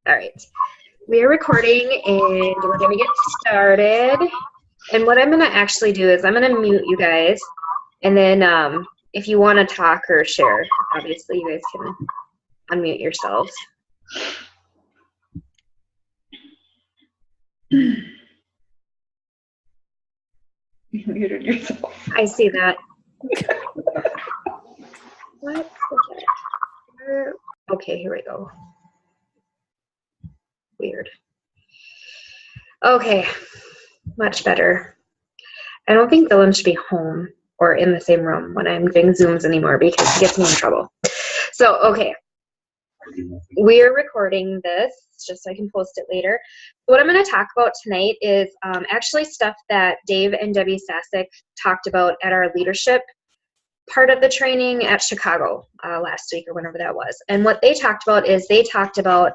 All right. We are recording and we're going to get started. And what I'm going to actually do is I'm going to mute you guys. And then if you want to talk or share, obviously you guys can unmute yourselves. You muted yourself. I see that. What? Okay, here we go. Weird. Okay, much better. I don't think Dylan should be home or in the same room when I'm doing Zooms anymore because he gets me in trouble. So, okay. We're recording this just so I can post it later. What I'm going to talk about tonight is actually stuff that Dave and Debbie Sasek talked about at our leadership part of the training at Chicago last week or whenever that was. And what they talked about is they talked about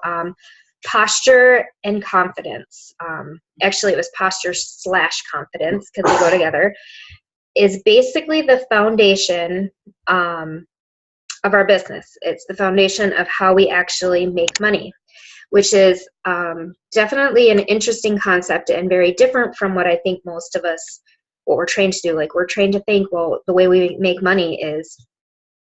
posture and confidence. Actually, it was posture / confidence because they go together. Is basically the foundation of our business. It's the foundation of how we actually make money, which is definitely an interesting concept and very different from what I think most of us, what we're trained to do. Like, we're trained to think, well, the way we make money is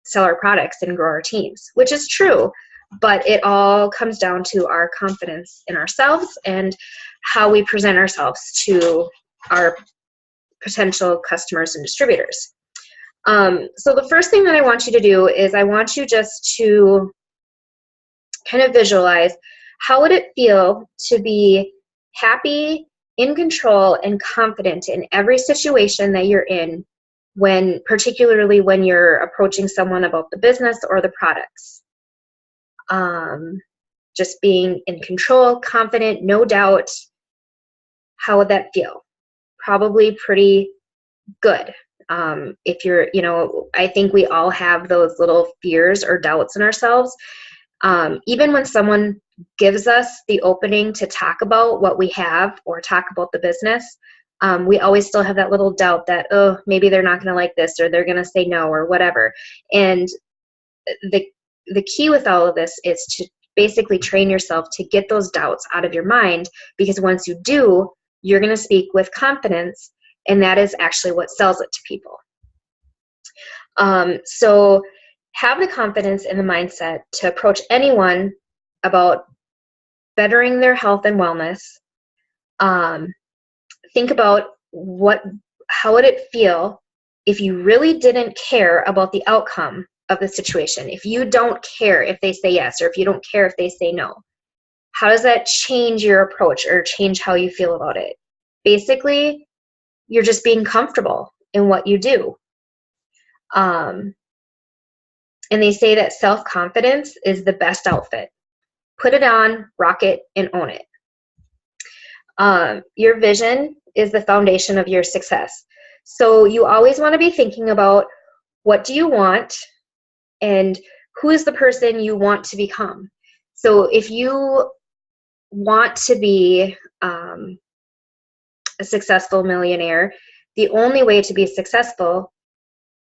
sell our products and grow our teams, which is true, but it all comes down to our confidence in ourselves and how we present ourselves to our potential customers and distributors. So the first thing that I want you to do is I want you just to kind of visualize how would it feel to be happy, in control, and confident in every situation that you're in, particularly when you're approaching someone about the business or the products. Just being in control, confident, no doubt. How would that feel? Probably pretty good. If you're, I think we all have those little fears or doubts in ourselves. Even when someone gives us the opening to talk about what we have or talk about the business, we always still have that little doubt that, oh, maybe they're not going to like this or they're going to say no or whatever. And the key with all of this is to basically train yourself to get those doubts out of your mind, because once you do, you're going to speak with confidence, and that is actually what sells it to people. So have the confidence and the mindset to approach anyone about bettering their health and wellness. Think about how would it feel if you really didn't care about the outcome of the situation. If you don't care if they say yes, or if you don't care if they say no, how does that change your approach or change how you feel about it? Basically, you're just being comfortable in what you do. And they say that self-confidence is the best outfit. Put it on, rock it, and own it. Your vision is the foundation of your success. So you always want to be thinking about, what do you want and who is the person you want to become. So if you want to be a successful millionaire, the only way to be successful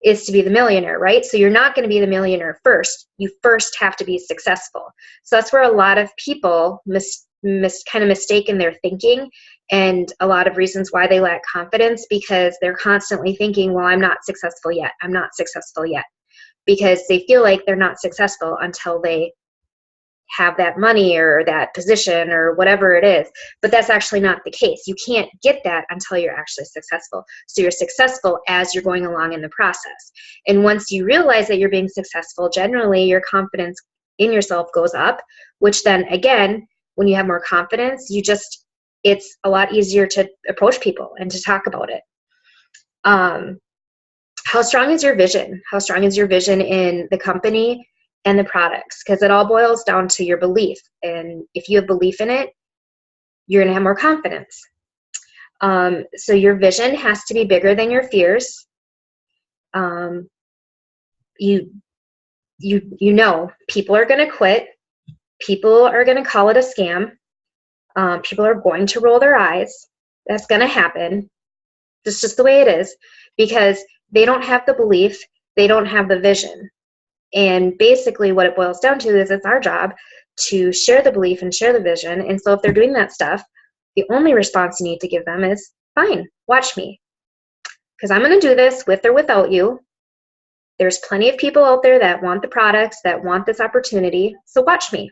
is to be the millionaire, right? So you're not going to be the millionaire first. You first have to be successful. So that's where a lot of people kind of mistaken their thinking, and a lot of reasons why they lack confidence, because they're constantly thinking, well, I'm not successful yet. I'm not successful yet. Because they feel like they're not successful until they have that money or that position or whatever it is. But that's actually not the case. You can't get that until you're actually successful. So you're successful as you're going along in the process. And once you realize that you're being successful, generally your confidence in yourself goes up, which then again, when you have more confidence, it's a lot easier to approach people and to talk about it. How strong is your vision? How strong is your vision in the company and the products? Because it all boils down to your belief. And if you have belief in it, you're going to have more confidence. So your vision has to be bigger than your fears. You know, people are going to quit. People are going to call it a scam. People are going to roll their eyes. That's going to happen. That's just the way it is, because they don't have the belief. They don't have the vision. And basically what it boils down to is it's our job to share the belief and share the vision. And so if they're doing that stuff, the only response you need to give them is, fine, watch me. Because I'm going to do this with or without you. There's plenty of people out there that want the products, that want this opportunity. So watch me.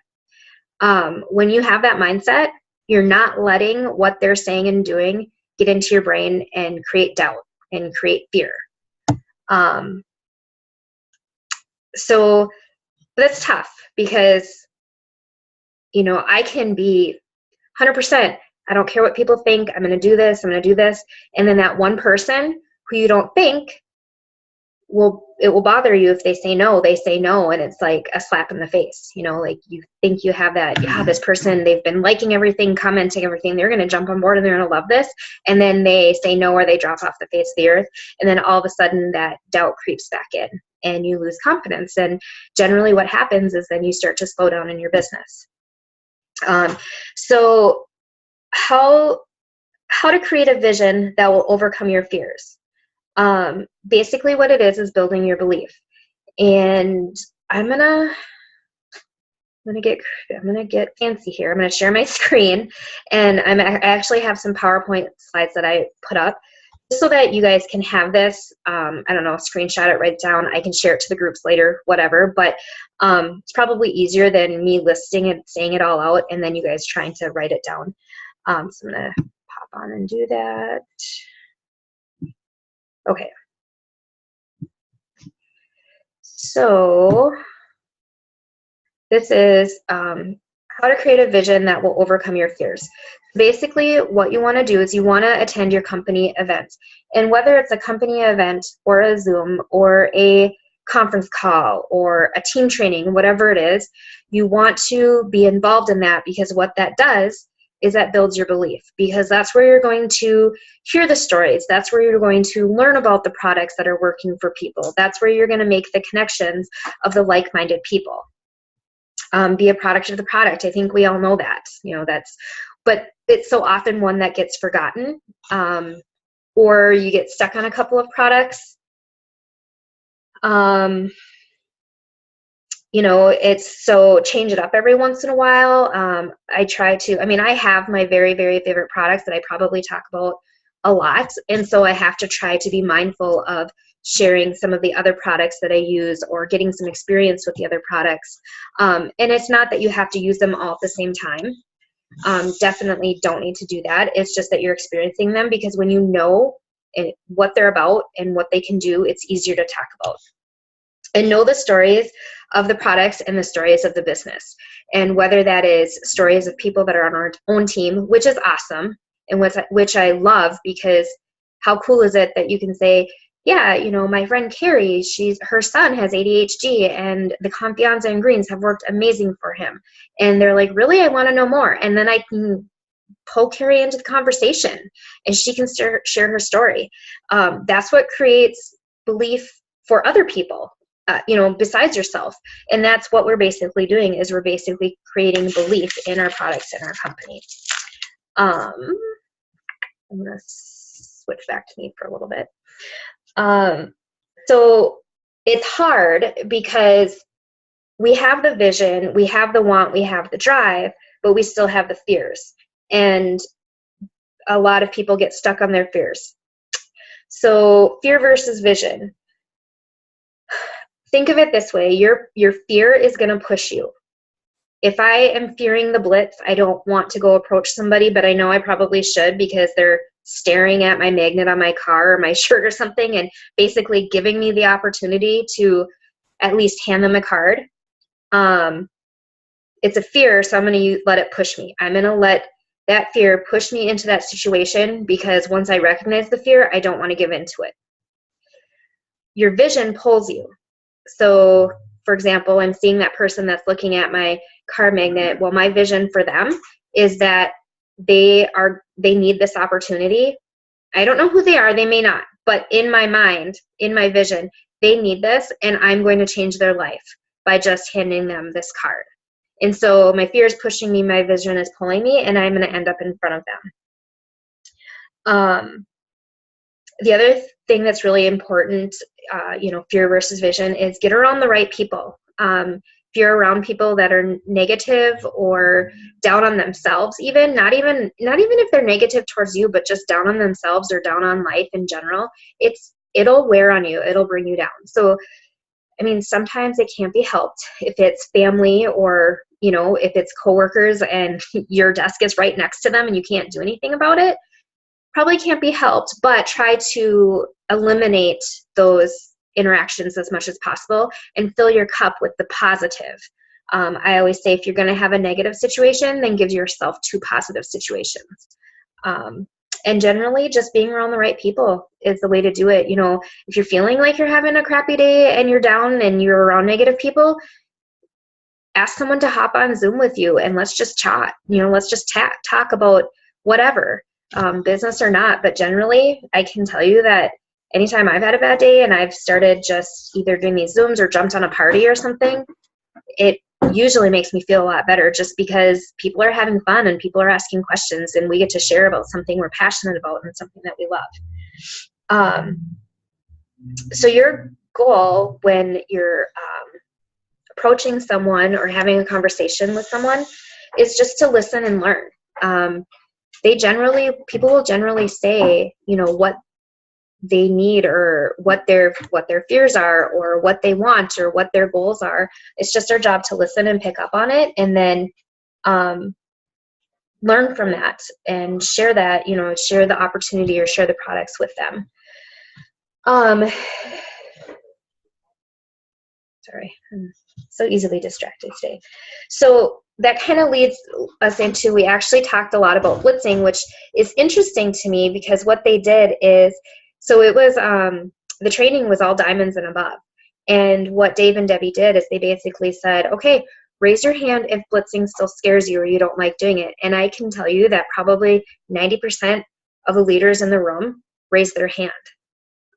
When you have that mindset, you're not letting what they're saying and doing get into your brain and create doubt and create fear. So that's tough because, you know, I can be 100%, I don't care what people think, I'm going to do this, I'm going to do this. And then that one person who you don't think it will bother you if they say no, they say no. And it's like a slap in the face, you know, like you think you have that, yeah, this person, they've been liking everything, commenting everything, they're going to jump on board and they're going to love this. And then they say no, or they drop off the face of the earth. And then all of a sudden that doubt creeps back in and you lose confidence. And generally what happens is then you start to slow down in your business. So how to create a vision that will overcome your fears. Basically what it is building your belief. And I'm gonna get fancy here. I'm gonna share my screen, and I actually have some PowerPoint slides that I put up just so that you guys can have this. I don't know, screenshot it, write it down. I can share it to the groups later, whatever. But it's probably easier than me listing it, saying it all out, and then you guys trying to write it down. So I'm gonna pop on and do that. Okay. So this is how to create a vision that will overcome your fears. Basically, what you want to do is you want to attend your company event. And whether it's a company event or a Zoom or a conference call or a team training, whatever it is, you want to be involved in that, because what that does is that builds your belief, because that's where you're going to hear the stories. That's where you're going to learn about the products that are working for people. That's where you're going to make the connections of the like-minded people. Be a product of the product. I think we all know that, you know, but it's so often one that gets forgotten, or you get stuck on a couple of products. You know, it's so change it up every once in a while. I have my very, very favorite products that I probably talk about a lot. And so I have to try to be mindful of sharing some of the other products that I use or getting some experience with the other products. And it's not that you have to use them all at the same time. Definitely don't need to do that. It's just that you're experiencing them, because when you know what they're about and what they can do, it's easier to talk about. And know the stories of the products and the stories of the business. And whether that is stories of people that are on our own team, which is awesome, and which I love, because how cool is it that you can say, yeah, you know, my friend Carrie, her son has ADHD, and the Confianza and Greens have worked amazing for him. And they're like, really, I want to know more. And then I can pull Carrie into the conversation, and she can share her story. That's what creates belief for other people. You know, besides yourself. And that's what we're basically doing, is we're basically creating belief in our products and our company. I'm going to switch back to me for a little bit. So it's hard because we have the vision, we have the want, we have the drive, but we still have the fears. And a lot of people get stuck on their fears. So fear versus vision. Think of it this way, your fear is going to push you. If I am fearing the Blitz, I don't want to go approach somebody, but I know I probably should, because they're staring at my magnet on my car or my shirt or something, and basically giving me the opportunity to at least hand them a card. It's a fear, so I'm going to let it push me. I'm going to let that fear push me into that situation, because once I recognize the fear, I don't want to give into it. Your vision pulls you. So, for example, I'm seeing that person that's looking at my car magnet. Well, my vision for them is that they need this opportunity. I don't know who they are, they may not, but in my mind, in my vision, they need this, and I'm going to change their life by just handing them this card. And so my fear is pushing me, my vision is pulling me, and I'm going to end up in front of them. The other thing that's really important, fear versus vision, is get around the right people. if you're around people that are negative or down on themselves, even not even if they're negative towards you, but just down on themselves or down on life in general, it'll wear on you. It'll bring you down. So, I mean, sometimes it can't be helped if it's family or, you know, if it's coworkers and your desk is right next to them and you can't do anything about it, probably can't be helped, but try to eliminate those interactions as much as possible and fill your cup with the positive. I always say if you're going to have a negative situation, then give yourself 2 positive situations. And generally just being around the right people is the way to do it. You know, if you're feeling like you're having a crappy day and you're down and you're around negative people, ask someone to hop on Zoom with you and let's just chat. You know, let's just talk about whatever, business or not. But generally, I can tell you that anytime I've had a bad day and I've started just either doing these Zooms or jumped on a party or something, it usually makes me feel a lot better just because people are having fun and people are asking questions and we get to share about something we're passionate about and something that we love. So your goal when you're approaching someone or having a conversation with someone is just to listen and learn. People will generally say, you know, what they need or what their fears are or what they want or what their goals are. It's just our job to listen and pick up on it and then learn from that and share that, you know, share the opportunity or share the products with them. Sorry, I'm so easily distracted today. So that kind of leads us into, we actually talked a lot about blitzing, which is interesting to me because what they did is, so it was, the training was all diamonds and above. And what Dave and Debbie did is they basically said, okay, raise your hand if blitzing still scares you or you don't like doing it. And I can tell you that probably 90% of the leaders in the room raised their hand.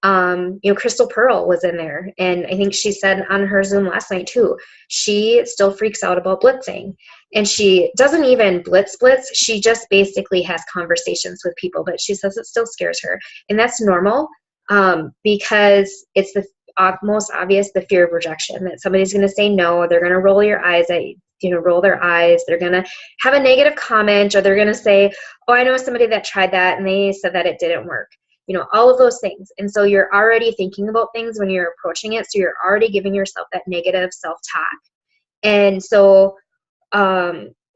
You know, Crystal Pearl was in there, and I think she said on her Zoom last night too, she still freaks out about blitzing, and she doesn't even blitz. She just basically has conversations with people, but she says it still scares her, and that's normal because it's the most obvious, the fear of rejection, that somebody's going to say no, they're going to roll their eyes, they're going to have a negative comment, or they're going to say, oh, I know somebody that tried that and they said that it didn't work. You know, all of those things. And so you're already thinking about things when you're approaching it. So you're already giving yourself that negative self-talk. And so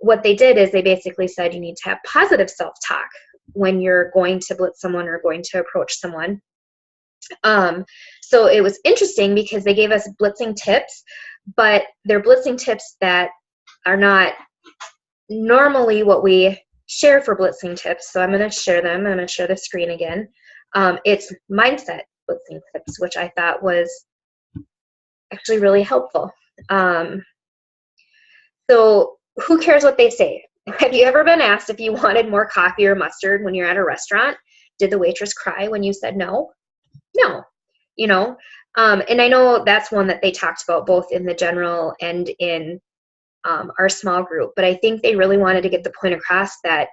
what they did is they basically said you need to have positive self-talk when you're going to blitz someone or going to approach someone. So it was interesting because they gave us blitzing tips, but they're blitzing tips that are not normally what we share for blitzing tips. So I'm going to share them. I'm going to share the screen again. It's mindset blitzing tips, which I thought was actually really helpful. So who cares what they say? Have you ever been asked if you wanted more coffee or mustard when you're at a restaurant? Did the waitress cry when you said no? No, you know, and I know that's one that they talked about both in the general and in our small group, but I think they really wanted to get the point across that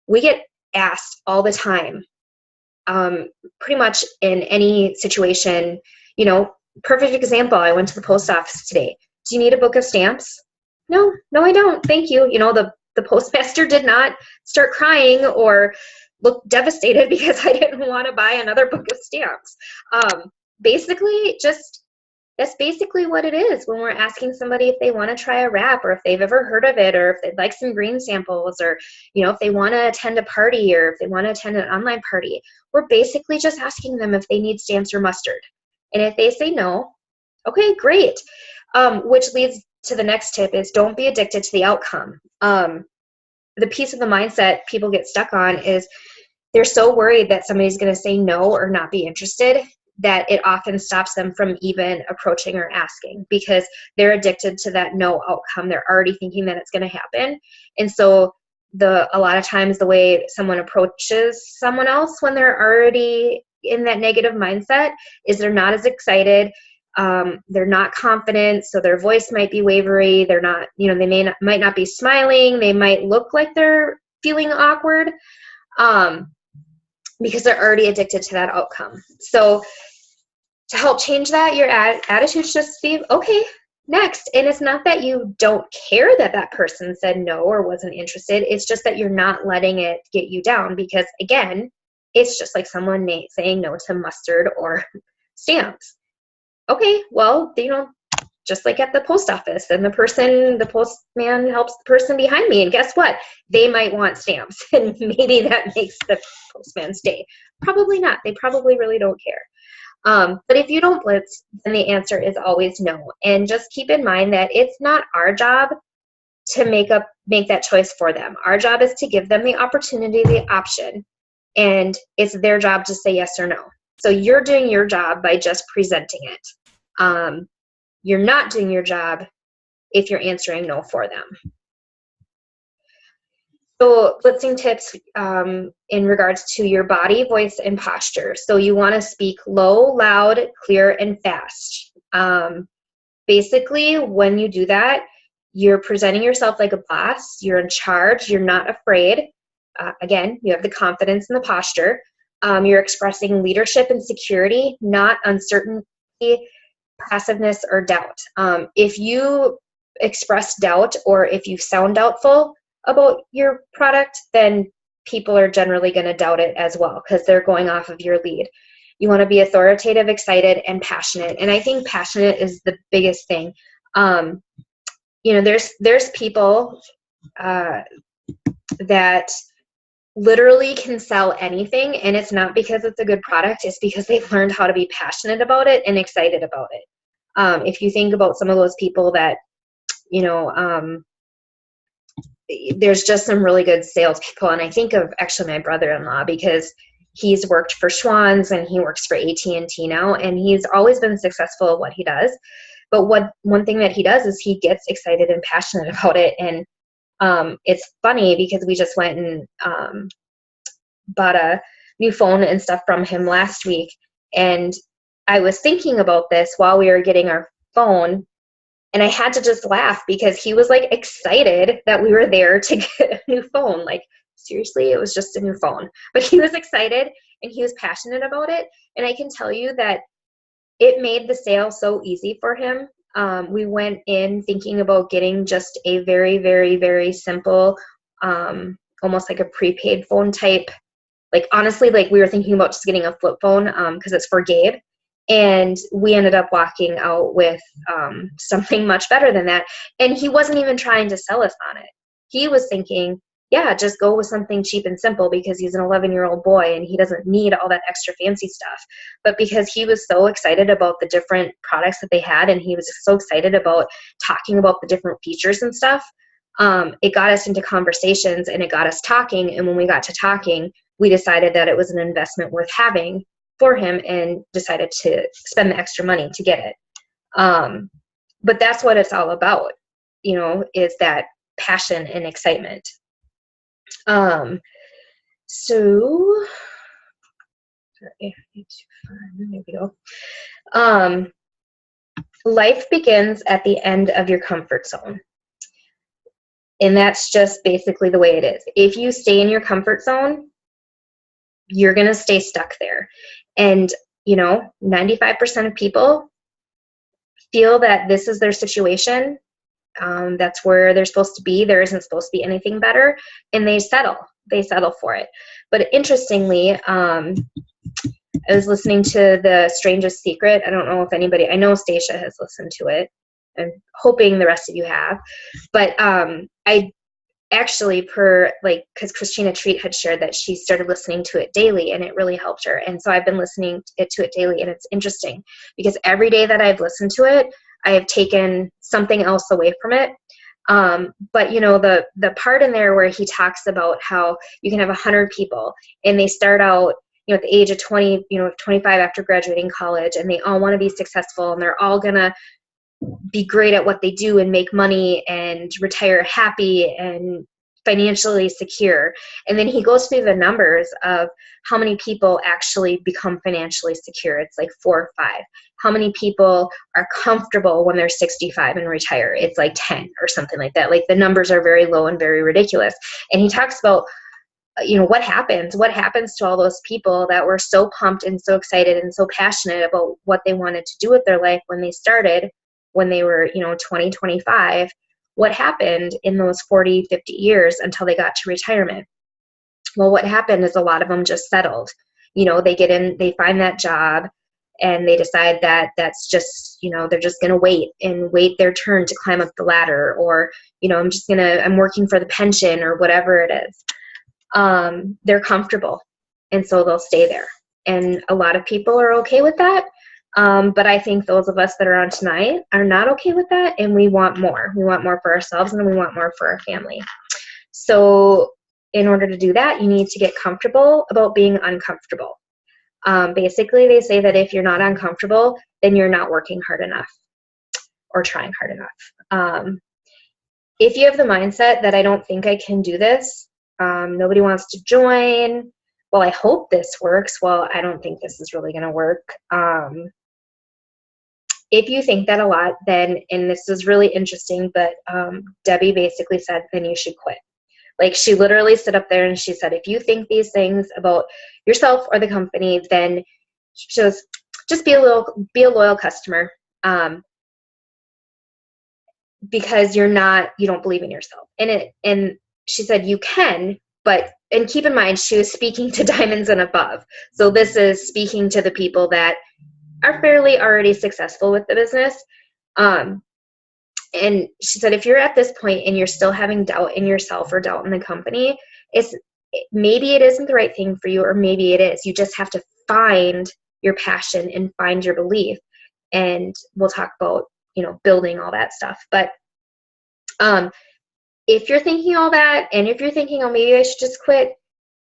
we get asked all the time, pretty much in any situation. You know, perfect example, I went to the post office today. Do you need a book of stamps? No, I don't. Thank you. You know, the postmaster did not start crying or look devastated because I didn't want to buy another book of stamps. Basically, that's basically what it is when we're asking somebody if they want to try a wrap or if they've ever heard of it or if they'd like some green samples or, you know, if they want to attend a party or if they want to attend an online party. We're basically just asking them if they need stamps or mustard. And if they say no, okay, great. Which leads to the next tip is don't be addicted to the outcome. The piece of the mindset people get stuck on is they're so worried that somebody's going to say no or not be interested that it often stops them from even approaching or asking because they're addicted to that no outcome. They're already thinking that it's going to happen. And so a lot of times the way someone approaches someone else when they're already in that negative mindset is they're not as excited. They're not confident, so their voice might be wavery. They're not, you know, they might not be smiling. They might look like they're feeling awkward because they're already addicted to that outcome. So to help change that, your attitude should just be, okay, next. And it's not that you don't care that that person said no or wasn't interested. It's just that you're not letting it get you down, because again, it's just like someone saying no to mustard or stamps. Okay, well, just like at the post office, and the postman helps the person behind me, and guess what? They might want stamps, and maybe that makes the postman stay. Probably not. They probably really don't care. But if you don't blitz, then the answer is always no. And just keep in mind that it's not our job to make that choice for them. Our job is to give them the opportunity, the option, and it's their job to say yes or no. So you're doing your job by just presenting it. You're not doing your job if you're answering no for them. So blitzing tips in regards to your body, voice, and posture. So you want to speak low, loud, clear, and fast. Basically, when you do that, you're presenting yourself like a boss. You're in charge. You're not afraid. Again, you have the confidence in the posture. You're expressing leadership and security, not uncertainty, passiveness, or doubt. If you express doubt, or if you sound doubtful about your product, then people are generally going to doubt it as well, because they're going off of your lead. You want to be authoritative, excited, and passionate. And I think passionate is the biggest thing. There's people that literally can sell anything, and it's not because it's a good product. It's because they've learned how to be passionate about it and excited about it. If you think about some of those people that, there's just some really good salespeople. And I think of actually my brother-in-law, because he's worked for Schwann's and he works for AT&T now, and he's always been successful at what he does. But one thing that he does is he gets excited and passionate about it. And it's funny because we just went and bought a new phone and stuff from him last week. And I was thinking about this while we were getting our phone, and I had to just laugh because he was like excited that we were there to get a new phone. Like, seriously, it was just a new phone. But he was excited and he was passionate about it. And I can tell you that it made the sale so easy for him. We went in thinking about getting just a very, very, very simple, almost like a prepaid phone type. Like, honestly, like we were thinking about just getting a flip phone because it's for Gabe. And we ended up walking out with something much better than that. And he wasn't even trying to sell us on it. He was thinking, yeah, just go with something cheap and simple, because he's an 11-year-old boy and he doesn't need all that extra fancy stuff. But because he was so excited about the different products that they had, and he was so excited about talking about the different features and stuff, it got us into conversations and it got us talking. And when we got to talking, we decided that it was an investment worth having for him and decided to spend the extra money to get it. But that's what it's all about, is that passion and excitement. Sorry, there we go. Life begins at the end of your comfort zone. And that's just basically the way it is. If you stay in your comfort zone, you're going to stay stuck there. And, 95% of people feel that this is their situation. That's where they're supposed to be. There isn't supposed to be anything better. And they settle for it. But interestingly, I was listening to The Strangest Secret. I don't know if I know Stacia has listened to it. I'm hoping the rest of you have. But I actually, because Christina Treat had shared that she started listening to it daily and it really helped her. And so I've been listening to it daily, and it's interesting because every day that I've listened to it, I have taken something else away from it. But the part in there where he talks about how you can have 100 people and they start out, at the age of 20, 25 after graduating college, and they all want to be successful and they're all going to be great at what they do and make money and retire happy and financially secure. And then he goes through the numbers of how many people actually become financially secure. It's like 4 or 5. How many people are comfortable when they're 65 and retire? It's like 10 or something like that. Like, the numbers are very low and very ridiculous. And he talks about, what happens to all those people that were so pumped and so excited and so passionate about what they wanted to do with their life when they started, when they were, 20, 25, what happened in those 40, 50 years until they got to retirement? Well, what happened is a lot of them just settled. They get in, they find that job, and they decide that that's just, they're just going to wait their turn to climb up the ladder, or, I'm working for the pension or whatever it is. They're comfortable, and so they'll stay there. And a lot of people are okay with that. But I think those of us that are on tonight are not okay with that, and we want more. We want more for ourselves, and we want more for our family. So in order to do that, you need to get comfortable about being uncomfortable. Basically, they say that if you're not uncomfortable, then you're not working hard enough or trying hard enough. If you have the mindset that I don't think I can do this, nobody wants to join, well, I hope this works. Well, I don't think this is really going to work. If you think that a lot, then, and this is really interesting, but Debbie basically said, then you should quit. Like, she literally stood up there and she said, if you think these things about yourself or the company, then just be a loyal customer, because you don't believe in yourself. And she said, you can, and keep in mind, she was speaking to diamonds and above. So this is speaking to the people that are fairly already successful with the business. And she said, if you're at this point and you're still having doubt in yourself or doubt in the company, maybe it isn't the right thing for you, or maybe it is. You just have to find your passion and find your belief. And we'll talk about, building all that stuff. But if you're thinking all that, and if you're thinking, oh, maybe I should just quit,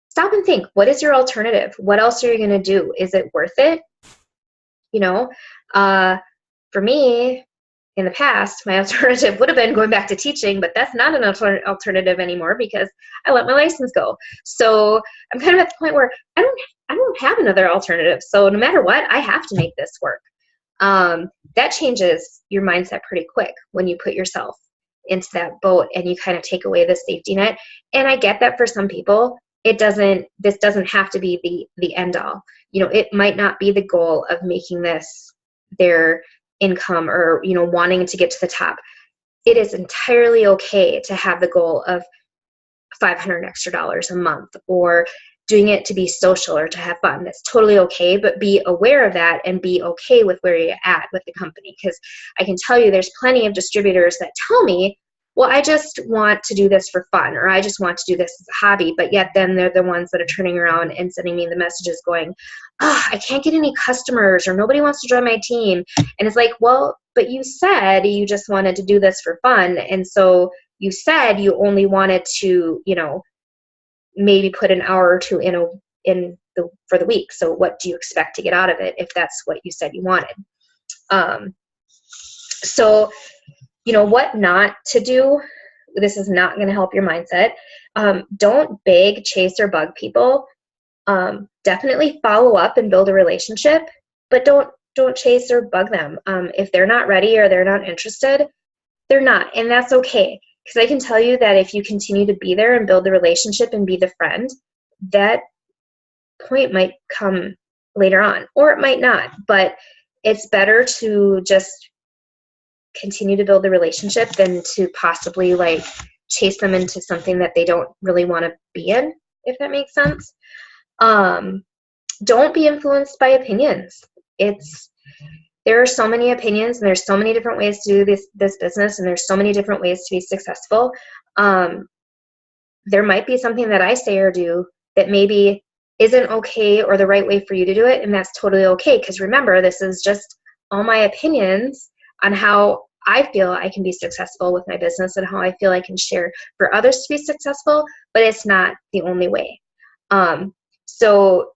stop and think, what is your alternative? What else are you going to do? Is it worth it? For me, in the past, my alternative would have been going back to teaching, but that's not an alternative anymore because I let my license go. So I'm kind of at the point where I don't have another alternative. So no matter what, I have to make this work. That changes your mindset pretty quick when you put yourself into that boat and you kind of take away the safety net. And I get that for some people, this doesn't have to be the end all. It might not be the goal of making this their income or, wanting to get to the top. It is entirely okay to have the goal of $500 extra a month, or doing it to be social or to have fun. That's totally okay, but be aware of that and be okay with where you're at with the company. Because I can tell you there's plenty of distributors that tell me, well, I just want to do this for fun, or I just want to do this as a hobby, but yet then they're the ones that are turning around and sending me the messages going, I can't get any customers, or nobody wants to join my team. And it's like, well, but you said you just wanted to do this for fun. And so you said you only wanted to, maybe put an hour or two for the week. So what do you expect to get out of it if that's what you said you wanted? So what not to do. This is not going to help your mindset. Don't beg, chase, or bug people. Definitely follow up and build a relationship, but don't chase or bug them. If they're not ready or they're not interested, they're not, and that's okay. Because I can tell you that if you continue to be there and build the relationship and be the friend, that point might come later on, or it might not. But it's better to just continue to build the relationship than to possibly chase them into something that they don't really want to be in, if that makes sense. Don't be influenced by opinions. There are so many opinions, and there's so many different ways to do this business, and there's so many different ways to be successful. There might be something that I say or do that maybe isn't okay or the right way for you to do it, and that's totally okay, because remember, this is just all my opinions on how I feel I can be successful with my business and how I feel I can share for others to be successful, but it's not the only way. So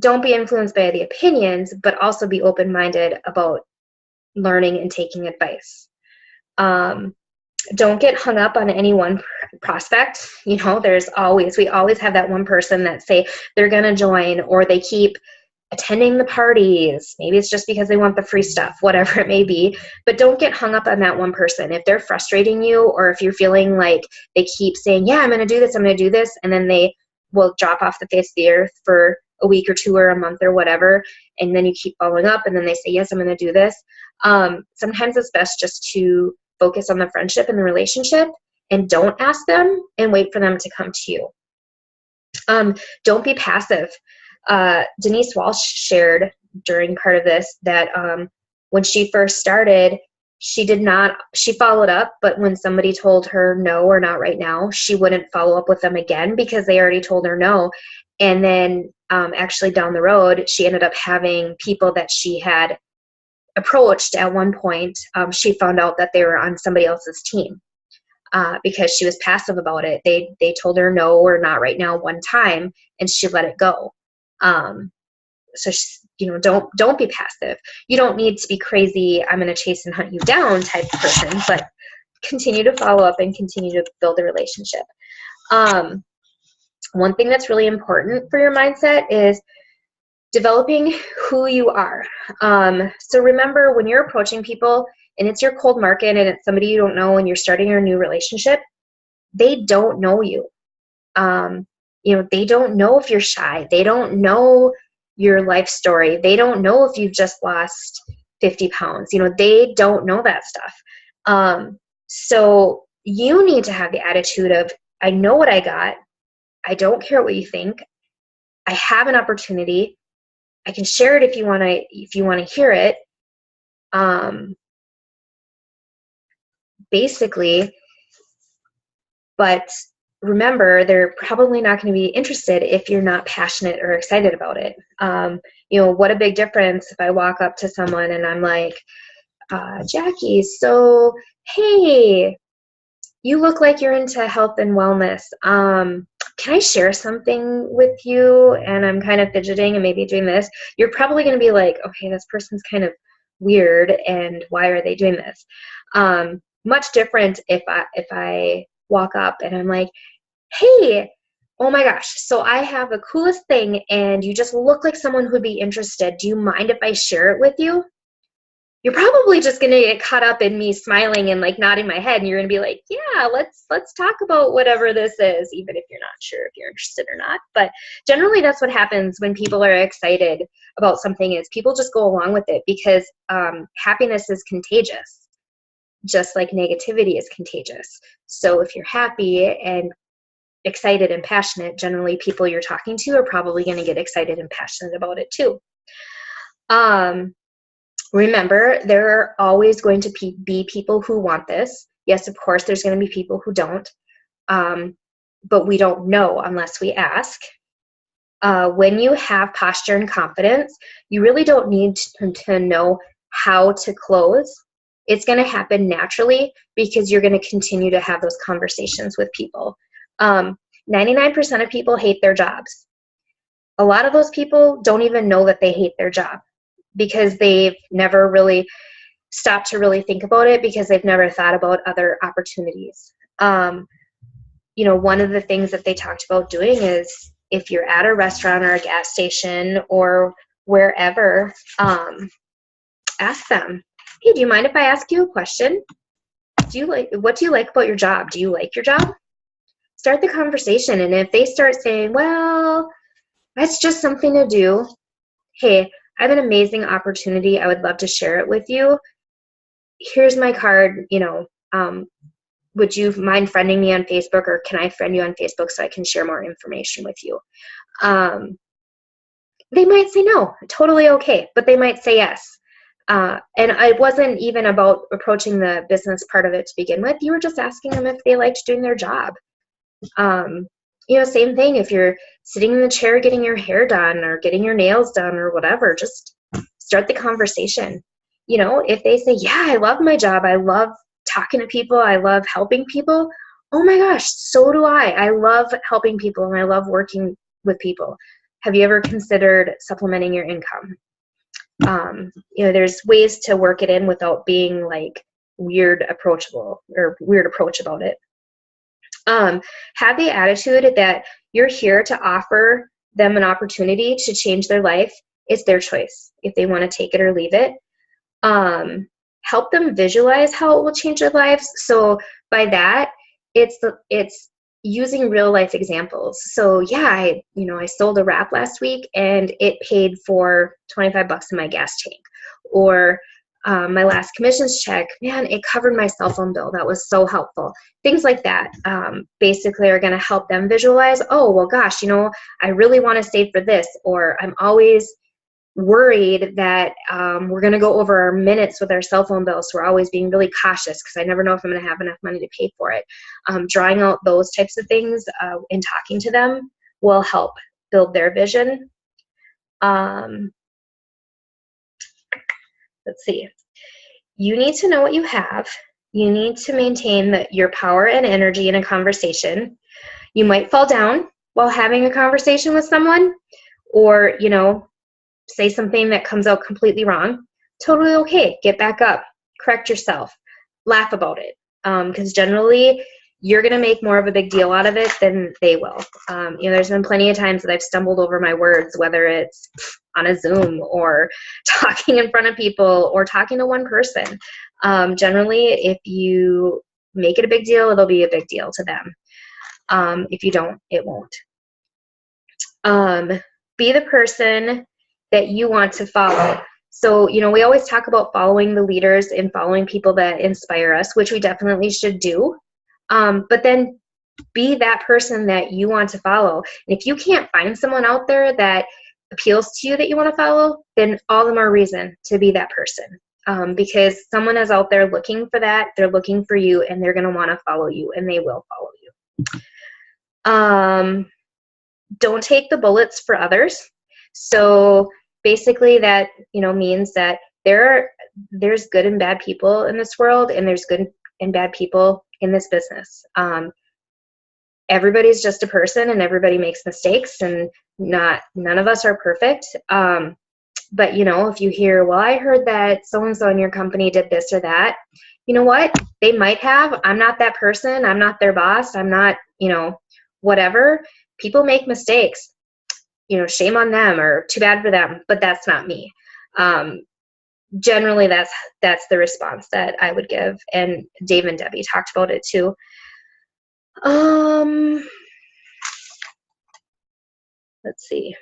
don't be influenced by the opinions, but also be open-minded about learning and taking advice. Don't get hung up on any one prospect. We always have that one person that say they're going to join, or they keep attending the parties. Maybe it's just because they want the free stuff, whatever it may be, but don't get hung up on that one person. If they're frustrating you, or if you're feeling like they keep saying, yeah, I'm going to do this, and then they will drop off the face of the earth for a week or two or a month or whatever, and then you keep following up, and then they say, yes, I'm going to do this. Sometimes it's best just to focus on the friendship and the relationship, and don't ask them and wait for them to come to you. Don't be passive. Denise Walsh shared during part of this that when she first started, she followed up, but when somebody told her no or not right now, she wouldn't follow up with them again because they already told her no. And then actually down the road, she ended up having people that she had approached at one point. She found out that they were on somebody else's team because she was passive about it. They told her no or not right now one time, and she let it go. So don't be passive. You don't need to be crazy, I'm going to chase and hunt you down type of person, but continue to follow up and continue to build a relationship. One thing that's really important for your mindset is developing who you are. So remember, when you're approaching people and it's your cold market and it's somebody you don't know and you're starting your new relationship, they don't know you. They don't know if you're shy. They don't know your life story. They don't know if you've just lost 50 pounds. They don't know that stuff. So you need to have the attitude of, I know what I got. I don't care what you think. I have an opportunity. I can share it if you want to hear it. Basically, but remember, they're probably not going to be interested if you're not passionate or excited about it. What a big difference if I walk up to someone and I'm like, Jackie, so, hey, you look like you're into health and wellness. Can I share something with you? And I'm kind of fidgeting and maybe doing this. You're probably going to be like, okay, this person's kind of weird, and why are they doing this? Much different if I walk up and I'm like, hey, oh my gosh, so I have the coolest thing and you just look like someone who'd be interested. Do you mind if I share it with you? You're probably just going to get caught up in me smiling and like nodding my head, and you're going to be like, yeah, let's talk about whatever this is, even if you're not sure if you're interested or not. But generally that's what happens when people are excited about something, is people just go along with it because happiness is contagious, just like negativity is contagious. So if you're happy and excited and passionate, generally people you're talking to are probably going to get excited and passionate about it too. Remember, there are always going to be people who want this. Yes, of course, there's going to be people who don't, but we don't know unless we ask. When you have posture and confidence, you really don't need to know how to close. It's going to happen naturally because you're going to continue to have those conversations with people. 99% of people hate their jobs. A lot of those people don't even know that they hate their job, because they've never really stopped to really think about it, because they've never thought about other opportunities. One of the things that they talked about doing is, if you're at a restaurant or a gas station or wherever, ask them, hey, do you mind if I ask you a question? What do you like about your job? Do you like your job? Start the conversation. And if they start saying, well, that's just something to do, hey, I have an amazing opportunity. I would love to share it with you. Here's my card. Would you mind friending me on Facebook, or can I friend you on Facebook so I can share more information with you? They might say no, totally okay, but they might say yes. And it wasn't even about approaching the business part of it to begin with. You were just asking them if they liked doing their job. Same thing if you're sitting in the chair getting your hair done or getting your nails done or whatever, just start the conversation. If they say, yeah, I love my job, I love talking to people, I love helping people. Oh my gosh, so do I. I love helping people and I love working with people. Have you ever considered supplementing your income? There's ways to work it in without being like weird approach about it. Have the attitude that you're here to offer them an opportunity to change their life. It's their choice if they want to take it or leave it. Help them visualize how it will change their lives. So by that, it's using real life examples. So yeah, I sold a wrap last week and it paid for $25 in my gas tank. Or my last commissions check, man, it covered my cell phone bill. That was so helpful. Things like that basically are going to help them visualize, oh, well, gosh, I really want to save for this, or I'm always worried that we're going to go over our minutes with our cell phone bills. So we're always being really cautious because I never know if I'm going to have enough money to pay for it. Drawing out those types of things and talking to them will help build their vision. Let's see. You need to know what you have. You need to maintain your power and energy in a conversation. You might fall down while having a conversation with someone, or, say something that comes out completely wrong. Totally okay. Get back up. Correct yourself. Laugh about it. Because generally, you're going to make more of a big deal out of it than they will. There's been plenty of times that I've stumbled over my words, whether it's on a Zoom or talking in front of people or talking to one person. Generally, if you make it a big deal, it'll be a big deal to them. If you don't, it won't. Be the person that you want to follow. So, we always talk about following the leaders and following people that inspire us, which we definitely should do. But then be that person that you want to follow. And if you can't find someone out there that appeals to you that you want to follow, then all the more reason to be that person. Because someone is out there looking for that, they're looking for you, and they're going to want to follow you, and they will follow you. Don't take the bullets for others. So basically that, means that there's good and bad people in this world, and there's good and bad people in this business. Everybody's just a person, and everybody makes mistakes, and none of us are perfect. But if you hear, well, I heard that so-and-so in your company did this or that, you know what? They might have. I'm not that person. I'm not their boss. I'm not, whatever. People make mistakes. Shame on them, or too bad for them, but that's not me. Generally, that's the response that I would give, and Dave and Debbie talked about it too. Let's see.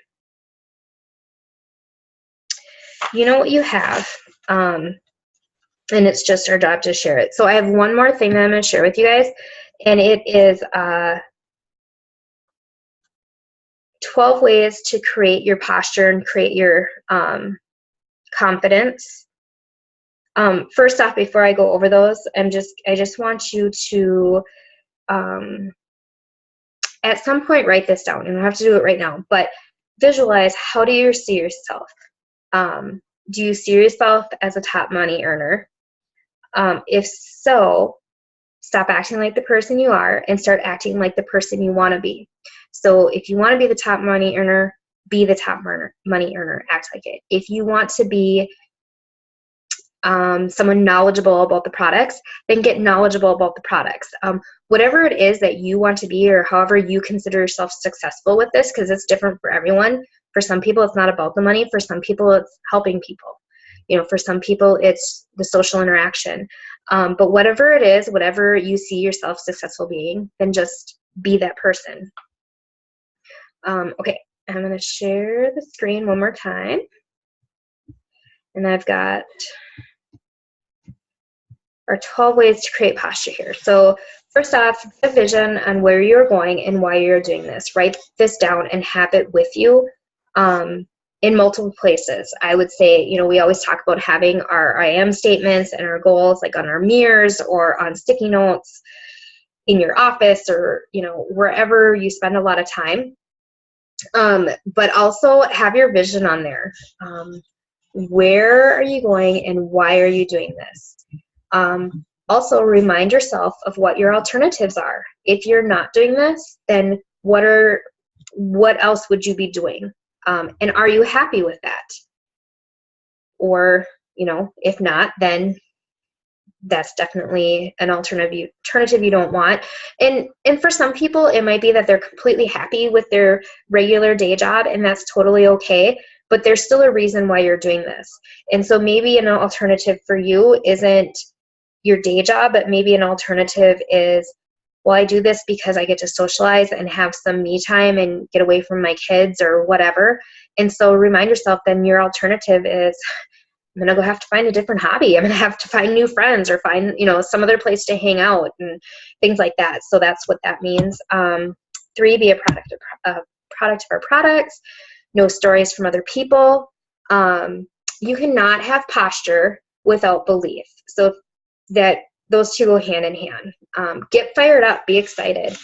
You know what you have, and it's just our job to share it. So I have one more thing that I'm going to share with you guys, and it is 12 ways to create your posture and create your confidence. First off, before I go over those, I just want you to at some point write this down. You don't have to do it right now, but visualize, how do you see yourself? Do you see yourself as a top money earner? If so, stop acting like the person you are and start acting like the person you want to be. So if you want to be the top money earner, be the top money earner. Act like it. If you want to be someone knowledgeable about the products, then get knowledgeable about the products. Whatever it is that you want to be, or however you consider yourself successful with this, because it's different for everyone. For some people, it's not about the money. For some people, it's helping people. For some people, it's the social interaction. But whatever it is, whatever you see yourself successful being, then just be that person. Okay, I'm going to share the screen one more time. And I've got our 12 ways to create posture here. So first off, a vision on where you're going and why you're doing this. Write this down and have it with you in multiple places. I would say, we always talk about having our I am statements and our goals like on our mirrors or on sticky notes in your office, or, wherever you spend a lot of time. But also have your vision on there. Where are you going and why are you doing this? Also remind yourself of what your alternatives are. If you're not doing this, then what else would you be doing? And are you happy with that? Or, if not, then that's definitely an alternative you don't want. And for some people, it might be that they're completely happy with their regular day job, and that's totally okay. But there's still a reason why you're doing this. And so maybe an alternative for you isn't your day job, but maybe an alternative is well, I do this because I get to socialize and have some me time and get away from my kids or whatever. And so remind yourself then your alternative is, I'm going to go have to find a different hobby. I'm going to have to find new friends or find, some other place to hang out and things like that. So that's what that means. 3, be a product of our products. Know stories from other people. You cannot have posture without belief. So that those two go hand in hand. Get fired up. Be excited.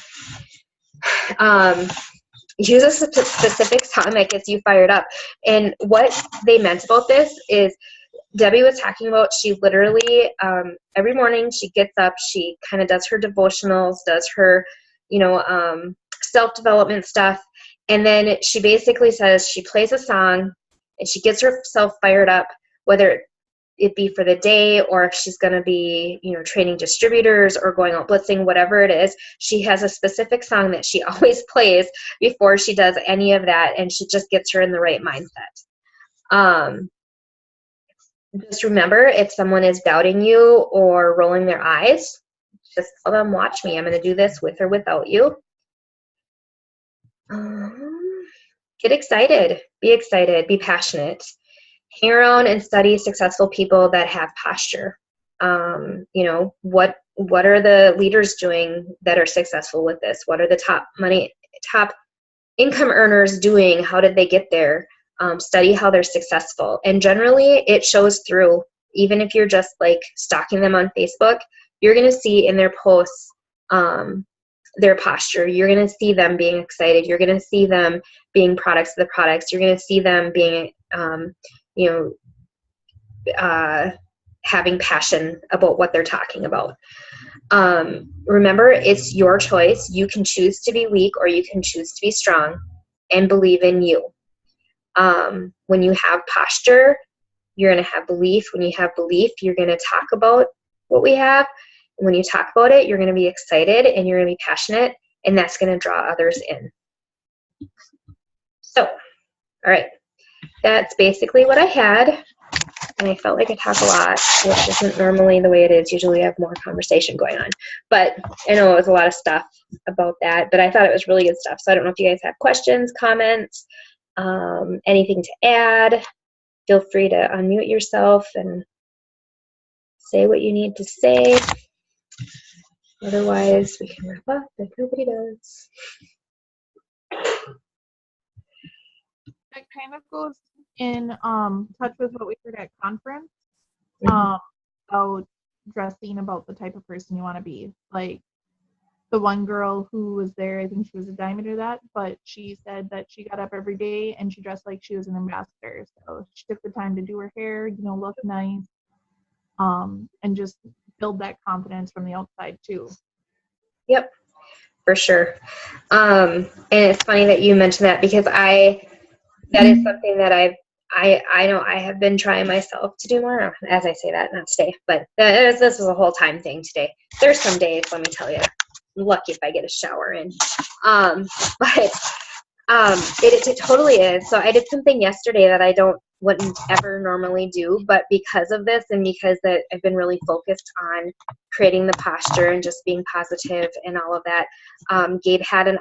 Use a specific song that gets you fired up. And what they meant about this is Debbie was talking about, she literally, every morning she gets up, she kind of does her devotionals, does her, self-development stuff. And then she basically says she plays a song and she gets herself fired up, whether it be for the day or if she's going to be, training distributors or going out blitzing, whatever it is. She has a specific song that she always plays before she does any of that, and she just gets her in the right mindset. Just remember, if someone is doubting you or rolling their eyes, just tell them, watch me. I'm going to do this with or without you. Get excited. Be excited. Be passionate. Hang around and study successful people that have posture. What are the leaders doing that are successful with this? What are the top income earners doing? How did they get there? Study how they're successful. And generally it shows through. Even if you're just like stalking them on Facebook, you're going to see in their posts their posture. You're going to see them being excited. You're going to see them being products of the products. You're going to see them being having passion about what they're talking about. Remember, it's your choice. You can choose to be weak or you can choose to be strong, and believe in you. When you have posture, you're going to have belief. When you have belief, you're going to talk about what we have. And when you talk about it, you're going to be excited and you're going to be passionate, and that's going to draw others in. So, all right. That's basically what I had. And I felt like I talk a lot, which isn't normally the way it is. Usually I have more conversation going on. But I know it was a lot of stuff about that, but I thought it was really good stuff. So I don't know if you guys have questions, comments, anything to add. Feel free to unmute yourself and say what you need to say. Otherwise, we can wrap up if nobody does. That kind of goes in touch with what we heard at conference about dressing, about the type of person you want to be. Like the one girl who was there, I think she was a diamond or that, but she said that she got up every day and she dressed like she was an ambassador. So she took the time to do her hair, look nice, and just build that confidence from the outside too. Yep, for sure. And it's funny that you mentioned that, because that is something that I know I have been trying myself to do more. As I say that, not today, but this is a whole time thing today. There's some days, let me tell you, I'm lucky if I get a shower in. But it totally is. So I did something yesterday that I wouldn't ever normally do, but because of this and because I've been really focused on creating the posture and just being positive and all of that. Gabe had an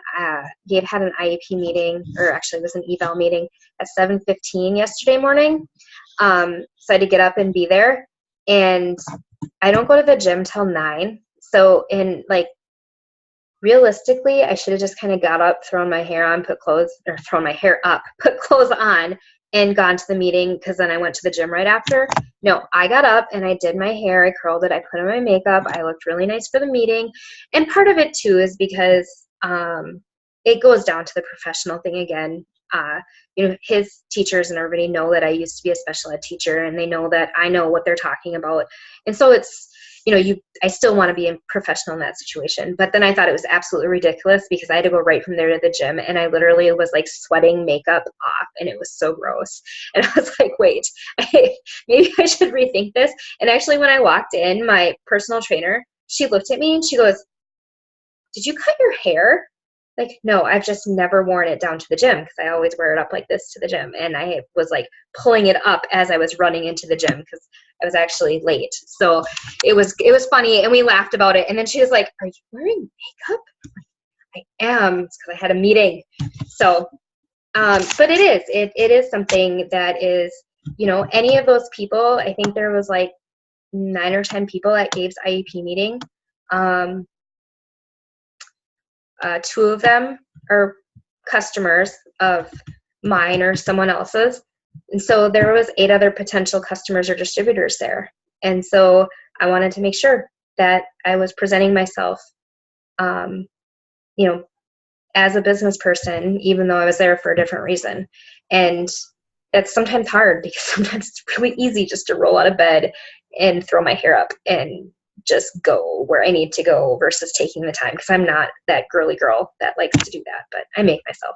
IEP meeting, or actually it was an eval meeting at 7:15 yesterday morning. So I had to get up and be there, and I don't go to the gym till 9. So realistically, I should have just kind of got up, thrown my hair on, put clothes on, and gone to the meeting, because then I went to the gym right after. No, I got up and I did my hair, I curled it, I put on my makeup, I looked really nice for the meeting. And part of it too is because it goes down to the professional thing again. His teachers and everybody know that I used to be a special ed teacher, and they know that I know what they're talking about. And so it's, I still want to be a professional in that situation. But then I thought it was absolutely ridiculous, because I had to go right from there to the gym, and I literally was like sweating makeup off, and it was so gross. And I was like, wait, maybe I should rethink this. And actually, when I walked in, my personal trainer, she looked at me and she goes, "Did you cut your hair?" Like, no, I've just never worn it down to the gym because I always wear it up like this to the gym. And I was like pulling it up as I was running into the gym because I was actually late. So it was funny, and we laughed about it. And then she was like, "Are you wearing makeup?" I am, because I had a meeting. So, but it is something that is, any of those people. I think there was like 9 or 10 people at Gabe's IEP meeting. 2 of them are customers of mine or someone else's. And so there was 8 other potential customers or distributors there. And so I wanted to make sure that I was presenting myself, as a business person, even though I was there for a different reason. And that's sometimes hard because sometimes it's really easy just to roll out of bed and throw my hair up and just go where I need to go versus taking the time, because I'm not that girly girl that likes to do that, but I make myself.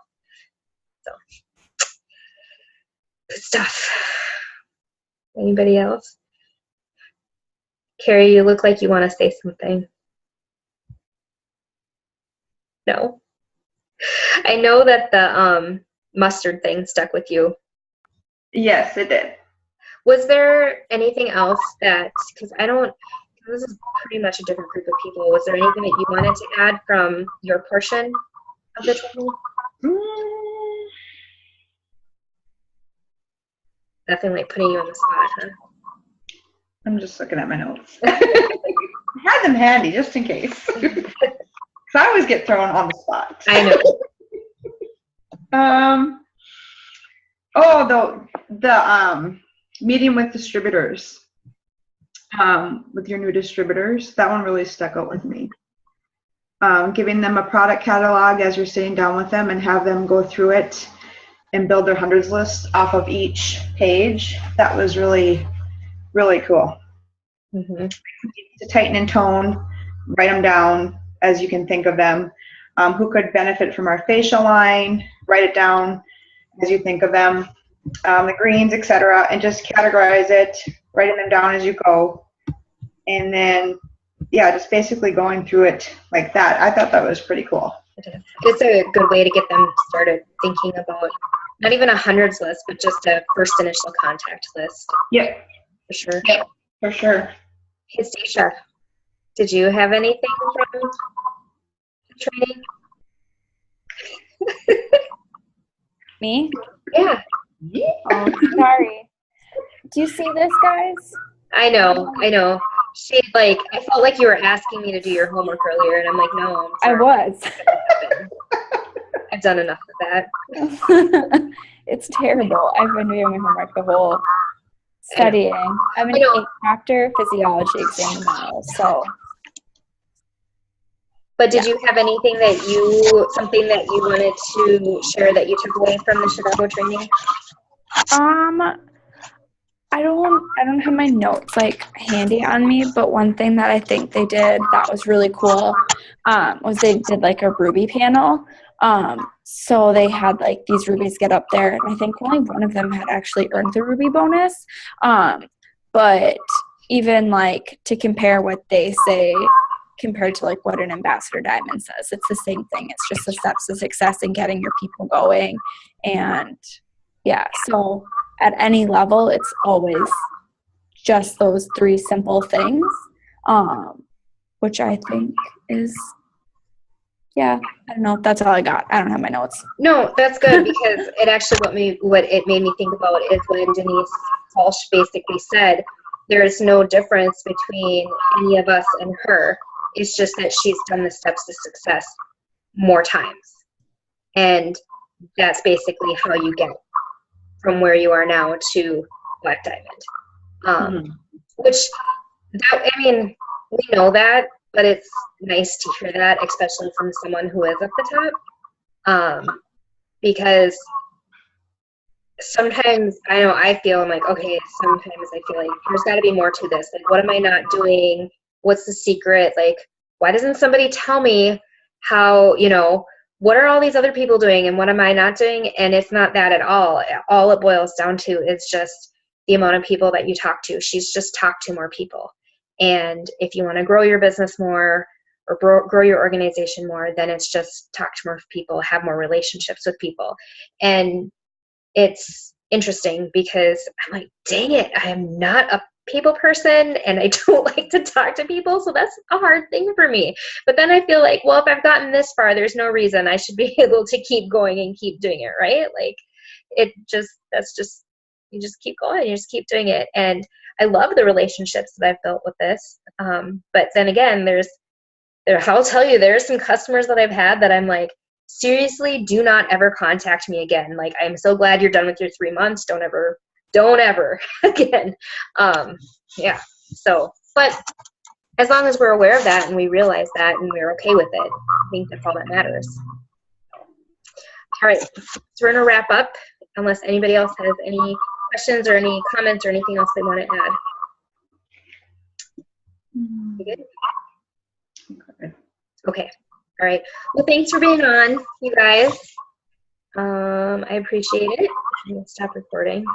So good stuff. Anybody else? Carrie, you look like you want to say something. No. I know that the mustard thing stuck with you. Yes, it did. Was there anything else because this is pretty much a different group of people. Was there anything that you wanted to add from your portion of the training? Nothing like putting you on the spot, huh? I'm just looking at my notes. I had them handy just in case. Because I always get thrown on the spot. I know. The meeting with distributors. With your new distributors, that one really stuck out with me. Giving them a product catalog as you're sitting down with them and have them go through it and build their hundreds list off of each page. That was really, really cool. Mm-hmm. To tighten and tone, write them down as you can think of them. Who could benefit from our facial line, write it down as you think of them. The greens, etc., and just categorize it, writing them down as you go. And then, just basically going through it like that. I thought that was pretty cool. It's a good way to get them started thinking about not even a hundreds list, but just a first initial contact list. Yep. For sure. Yep, for sure. Hey, Stacia, did you have anything from the training? Me? Yeah. Oh, sorry. Do you see this, guys? I know. I felt like you were asking me to do your homework earlier, and I'm like, no. I was. I've done enough of that. It's terrible. I've been doing my homework the whole studying. I have an 8-factor physiology exam tomorrow, so. But did you have anything something that you wanted to share that you took away from the Chicago training? I don't have my notes handy on me, but one thing that I think they did that was really cool was they did a Ruby panel. So they had these rubies get up there, and I think only one of them had actually earned the ruby bonus. But even to compare what they say compared to what an ambassador diamond says, it's the same thing. It's just the steps to success in getting your people going. And so at any level, it's always just those 3 simple things, which I think is, I don't know. That's all I got. I don't have my notes. No, that's good, because it actually what it made me think about is when Denise Walsh basically said there's no difference between any of us and her. It's just that she's done the steps to success more times. And that's basically how you get from where you are now to Black Diamond. Which, we know that, but it's nice to hear that, especially from someone who is at the top. Because sometimes I feel I'm like, okay, sometimes I feel like there's got to be more to this. What am I not doing? What's the secret? Why doesn't somebody tell me how, what are all these other people doing and what am I not doing? And it's not that at all. All it boils down to is just the amount of people that you talk to. She's just talked to more people. And if you want to grow your business more, or grow your organization more, then it's just talk to more people, have more relationships with people. And it's interesting because I'm like, dang it, I am not a people person and I don't like to talk to people. So that's a hard thing for me. But then I feel like, well, if I've gotten this far, there's no reason I should be able to keep going and keep doing it, right? Like you just keep going, you just keep doing it. And I love the relationships that I've built with this. But then again, I'll tell you, there's some customers that I've had that I'm like, seriously, do not ever contact me again. Like, I'm so glad you're done with your 3 months. Don't ever again. Yeah. So, but as long as we're aware of that and we realize that and we're okay with it, I think that's all that matters. All right. So we're going to wrap up unless anybody else has any questions or any comments or anything else they want to add. You good? Okay. All right. Well, thanks for being on, you guys. I appreciate it. I'm going to stop recording.